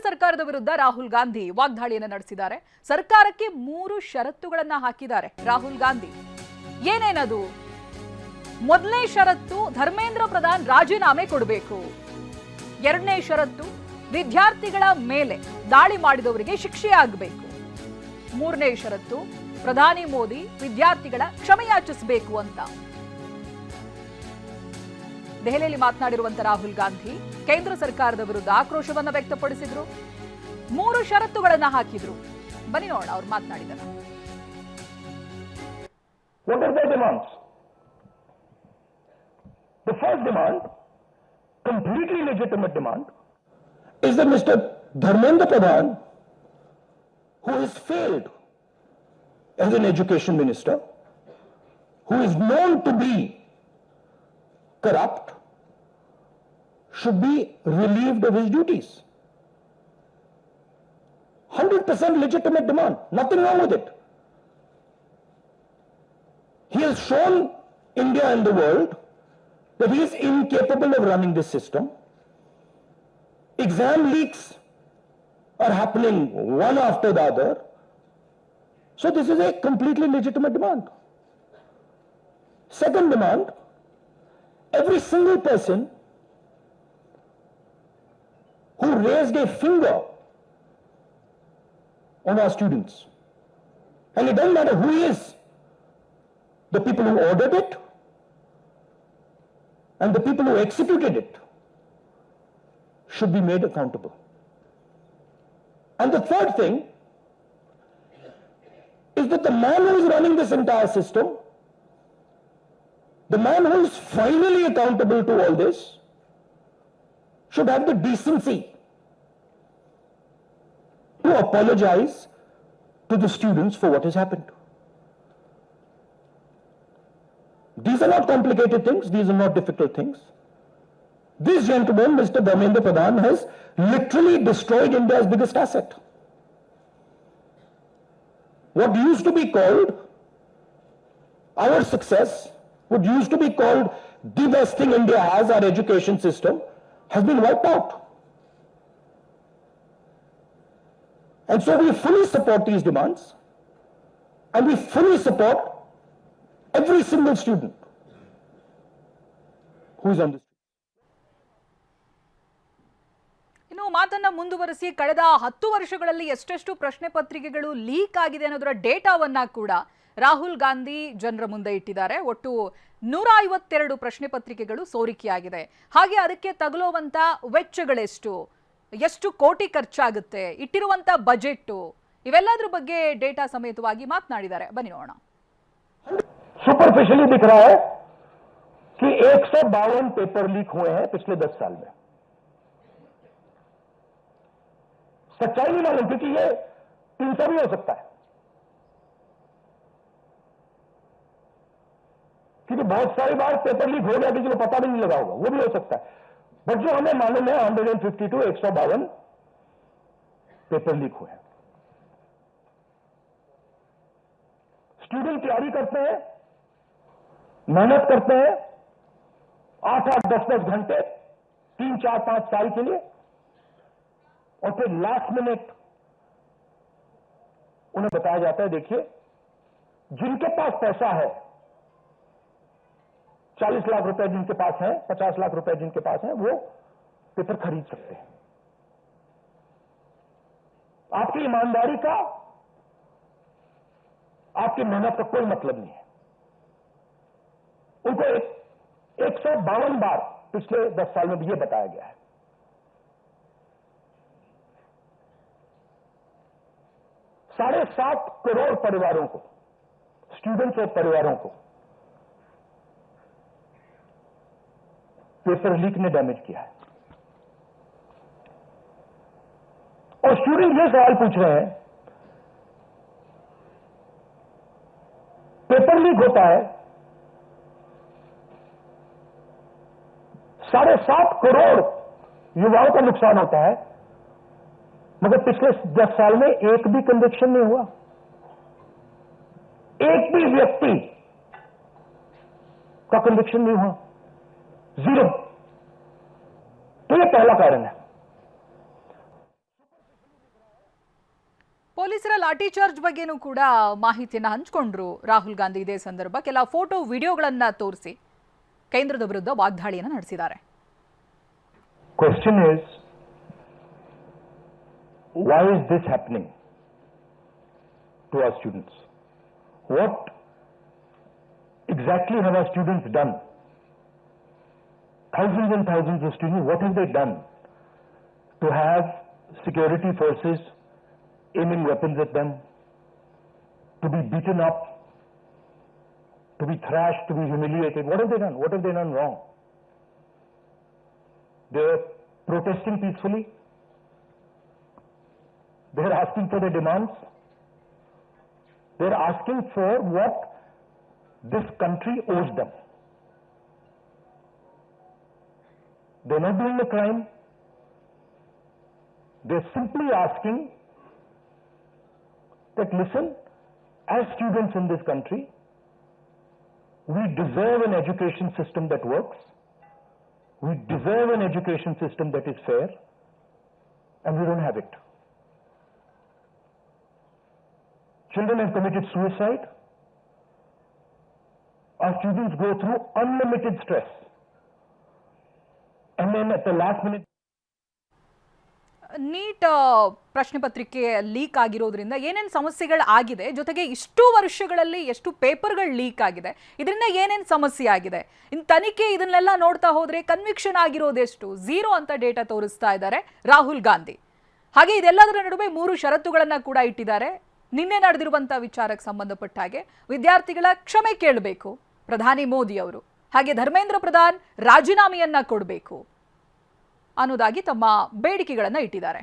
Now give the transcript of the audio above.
ಸರ್ಕಾರದ ವಿರುದ್ಧ ರಾಹುಲ್ ಗಾಂಧಿ ವಾಗ್ದಾಳಿಯನ್ನು ನಡೆಸಿದ್ದಾರೆ. ಸರ್ಕಾರಕ್ಕೆ 3 ಷರತ್ತುಗಳನ್ನ ಹಾಕಿದ್ದಾರೆ ರಾಹುಲ್ ಗಾಂಧಿ. ಏನೇನದು? ಮೊದಲನೇ ಷರತ್ತು ಧರ್ಮೇಂದ್ರ ಪ್ರಧಾನ್ ರಾಜೀನಾಮೆ ಕೊಡಬೇಕು. ಎರಡನೇ ಷರತ್ತು ವಿದ್ಯಾರ್ಥಿಗಳ ಮೇಲೆ ದಾಳಿ ಮಾಡಿದವರಿಗೆ ಶಿಕ್ಷೆಯಾಗಬೇಕು. ಮೂರನೇ ಷರತ್ತು ಪ್ರಧಾನಿ ಮೋದಿ ವಿದ್ಯಾರ್ಥಿಗಳ ಕ್ಷಮೆಯಾಚಿಸಬೇಕು ಅಂತ ದೆಹಲಿಯಲ್ಲಿ ಮಾತನಾಡಿರುವಂತ ರಾಹುಲ್ ಗಾಂಧಿ ಕೇಂದ್ರ ಸರ್ಕಾರದ ವಿರುದ್ಧ ಆಕ್ರೋಶವನ್ನ ವ್ಯಕ್ತಪಡಿಸಿದ್ರು. 3 ಷರತ್ತುಗಳನ್ನ ಹಾಕಿದ್ರು. ಬನ್ನಿ ನೋಡೋಣ ಅವ್ರು ಮಾತನಾಡಿದ್ದಾರೆ. What are their demands? The first demand, completely legitimate demand, is that Mr. Dharmendra Pradhan, who has failed as an education minister, who is known to be corrupt, should be relieved of his duties. 100% legitimate demand. Nothing wrong with it. He has shown India and the world that he is incapable of running this system. Exam leaks are happening one after the other. So this is a completely legitimate demand. Second demand, every single person who raised a finger on our students, and it doesn't matter who he is, the people who ordered it and the people who executed it should be made accountable. And the third thing is that the man who is running this entire system, the man who is finally accountable to all this, should have the decency to apologize to the students for what has happened. These are not complicated things. These are not difficult things. This gentleman, Mr. Dharmendra Pradhan, has literally destroyed India's biggest asset. What used to be called our success, what used to be called the best thing India has, our education system, has been wiped out. And so we fully support these demands, and we fully support every single student who is on this. ಇನ್ನು ಮಾತನ್ನ ಮುಂದುವರಿಸಿ ಕಳೆದ 10 ವರ್ಷಗಳಲ್ಲಿ ಎಷ್ಟೆಷ್ಟು ಪ್ರಶ್ನೆ ಪತ್ರಿಕೆಗಳು leak ಆಗಿದೆ ಅನ್ನೋದರ ಡೇಟಾವನ್ನ ಕೂಡ ರಾಹುಲ್ ಗಾಂಧಿ ಜನರ ಮುಂದೆ ಇಟ್ಟಿದ್ದಾರೆ. ಒಟ್ಟು 152 ಪ್ರಶ್ನೆ ಪತ್ರಿಕೆಗಳು ಸೋರಿಕೆಯಾಗಿದೆ. ಹಾಗೆ ಅದಕ್ಕೆ ತಗುಲುವಂತ ವೆಚ್ಚಗಳೆಷ್ಟು, ಎಷ್ಟು ಕೋಟಿ ಖರ್ಚಾಗುತ್ತೆ, ಇಟ್ಟಿರುವಂತ ಬಜೆಟ್, ಇವೆಲ್ಲದರ ಬಗ್ಗೆ ಡೇಟಾ ಸಮೇತವಾಗಿ ಮಾತನಾಡಿದ್ದಾರೆ. ಬನ್ನಿ ನೋಡೋಣ. सुपरफिशियली दिख रहा है कि 152 पेपर लीक हुए हैं पिछले 10 साल में. सच्चाई नहीं मालूम, क्योंकि ये 300 भी हो सकता है, क्योंकि बहुत सारी बार पेपर लीक हो गया किसी को पता भी नहीं लगा होगा, वो भी हो सकता है. बट जो हमें मालूम है 152 152 पेपर लीक हुए हैं. स्टूडेंट तैयारी करते हैं, मेहनत करते हैं 8-8 10-10 घंटे 3-4-5 साल के लिए, और फिर लास्ट मिनट उन्हें बताया जाता है देखिए जिनके पास पैसा है, 40 लाख रुपए जिनके पास है, 50 लाख रुपए जिनके पास है, वो पेपर खरीद सकते हैं. आपकी ईमानदारी का, आपकी मेहनत का कोई मतलब नहीं है. उनको 152 बार पिछले 10 साल में भी यह बताया गया है. $7.5 करोड़ परिवारों को, स्टूडेंट्स और परिवारों को पेपर लीक ने डैमेज किया है. और स्टूडेंट ये सवाल पूछ रहे हैं, पेपर लीक होता है, 7.5 करोड़ युवाओं का नुकसान होता है, मगर पिछले 10 साल में एक भी कन्विक्शन नहीं हुआ. एक भी व्यक्ति का कन्विक्शन नहीं हुआ, 0. तो ये पहला कारण है. ಪೊಲೀಸರ ಲಾಠಿ ಚಾರ್ಜ್ ಬಗ್ಗೆನೂ ಕೂಡ ಮಾಹಿತಿಯನ್ನ ಹಂಚಿಕೊಂಡ್ರು ರಾಹುಲ್ ಗಾಂಧಿ ಇದೇ ಸಂದರ್ಭ ಕೆಲ ಫೋಟೋ ವಿಡಿಯೋಗಳನ್ನ ತೋರಿಸಿ ಕೇಂದ್ರದ ವಿರುದ್ಧ ವಾಗ್ದಾಳಿಯನ್ನು ನಡೆಸಿದ್ದಾರೆ. Question is, why is this happening to our students? What exactly have our students done? Thousands and thousands of students, what have they done to have security forces aiming weapons at them, to be beaten up, to be thrashed, to be humiliated? What have they done? What have they done wrong? They're protesting peacefully. They're asking for their demands. They're asking for what this country owes them. They're not doing a crime. They're simply asking that, listen, as students in this country, we deserve an education system that works. We deserve an education system that is fair, and we don't have it. Children have committed suicide. Our students go through unlimited stress. And then at the last minute, NEET ಪ್ರಶ್ನೆ ಪತ್ರಿಕೆ leak ಆಗಿರೋದ್ರಿಂದ ಏನೇನು ಸಮಸ್ಯೆಗಳು ಆಗಿದೆ, ಜೊತೆಗೆ ಇಷ್ಟು ವರ್ಷಗಳಲ್ಲಿ ಎಷ್ಟು ಪೇಪರ್ಗಳು ಲೀಕ್ ಆಗಿದೆ, ಇದರಿಂದ ಏನೇನು ಸಮಸ್ಯೆ ಆಗಿದೆ, ಇನ್ನು ತನಿಖೆ ಇದನ್ನೆಲ್ಲ ನೋಡ್ತಾ ಹೋದ್ರೆ ಕನ್ವಿಕ್ಷನ್ ಆಗಿರೋದೆಷ್ಟು, 0 ಅಂತ ಡೇಟಾ ತೋರಿಸ್ತಾ ಇದ್ದಾರೆ ರಾಹುಲ್ ಗಾಂಧಿ. ಹಾಗೆ ಇದೆಲ್ಲದರ ನಡುವೆ 3 ಷರತ್ತುಗಳನ್ನ ಕೂಡ ಇಟ್ಟಿದ್ದಾರೆ. ನಿನ್ನೆ ನಡೆದಿರುವಂಥ ವಿಚಾರಕ್ಕೆ ಸಂಬಂಧಪಟ್ಟ ಹಾಗೆ ವಿದ್ಯಾರ್ಥಿಗಳ ಕ್ಷಮೆ ಕೇಳಬೇಕು ಪ್ರಧಾನಿ ಮೋದಿ ಅವರು, ಹಾಗೆ ಧರ್ಮೇಂದ್ರ ಪ್ರಧಾನ್ ರಾಜೀನಾಮೆಯನ್ನ ಕೊಡಬೇಕು ಅನ್ನೋದಾಗಿ ತಮ್ಮ ಬೇಡಿಕೆಗಳನ್ನು ಇಟ್ಟಿದ್ದಾರೆ.